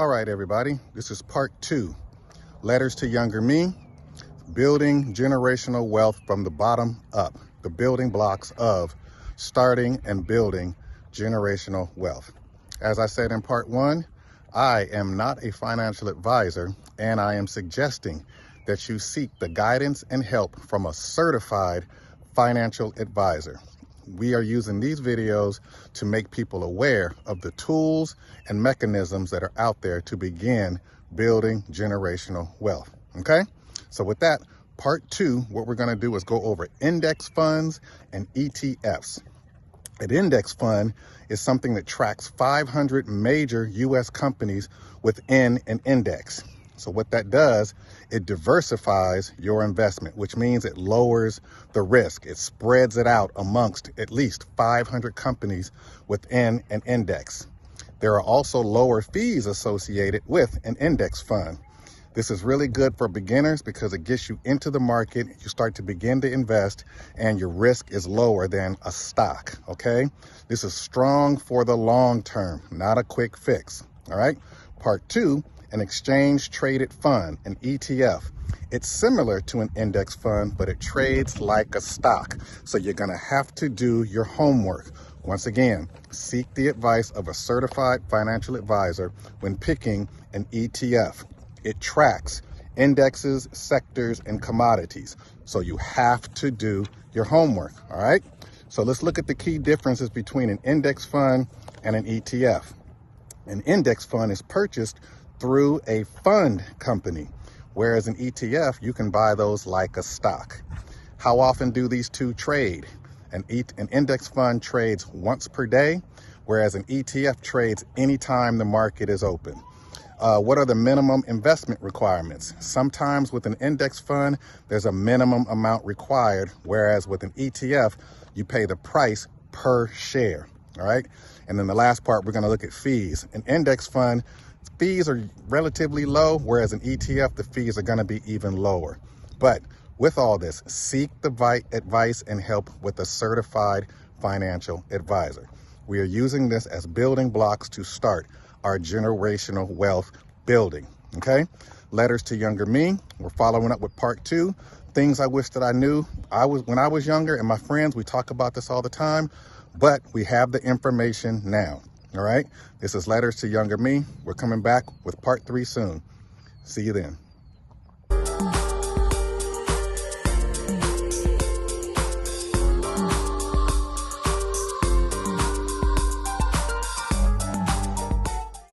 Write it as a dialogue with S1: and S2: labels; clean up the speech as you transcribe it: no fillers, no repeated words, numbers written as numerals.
S1: All right, everybody, this is part 2, Letters to Younger Me, Building Generational Wealth from the Bottom Up, the building blocks of starting and building generational wealth. As I said in part 1, I am not a financial advisor, and I am suggesting that you seek the guidance and help from a certified financial advisor. We are using these videos to make people aware of the tools and mechanisms that are out there to begin building generational wealth. Okay? So with that, part 2, what we're going to do is go over index funds and ETFs. An index fund is something that tracks 500 major U.S. companies within an index. So what that does, it diversifies your investment, which means it lowers the risk. It spreads it out amongst at least 500 companies within an index. There are also lower fees associated with an index fund. This is really good for beginners because it gets you into the market, you start to begin to invest, and your risk is lower than a stock, okay? This is strong for the long term, not a quick fix, all right? Part 2, an exchange-traded fund, an ETF. It's similar to an index fund, but it trades like a stock. So you're gonna have to do your homework. Once again, seek the advice of a certified financial advisor when picking an ETF. It tracks indexes, sectors, and commodities. So you have to do your homework, all right? So let's look at the key differences between an index fund and an ETF. An index fund is purchased through a fund company, whereas an ETF, you can buy those like a stock. How often do these two trade? An index fund trades once per day, whereas an ETF trades anytime the market is open. What are the minimum investment requirements? Sometimes with an index fund, there's a minimum amount required, whereas with an ETF, you pay the price per share, all right? And then the last part, we're gonna look at fees. An index fund, fees are relatively low, whereas an ETF, the fees are gonna be even lower. But with all this, seek the advice and help with a certified financial advisor. We are using this as building blocks to start our generational wealth building, okay? Letters to Younger Me. We're following up with part 2. Things I wish that I knew when I was younger, and my friends, we talk about this all the time, but we have the information now, all right? This is Letters to Younger Me. We're coming back with part 3 soon. See you then.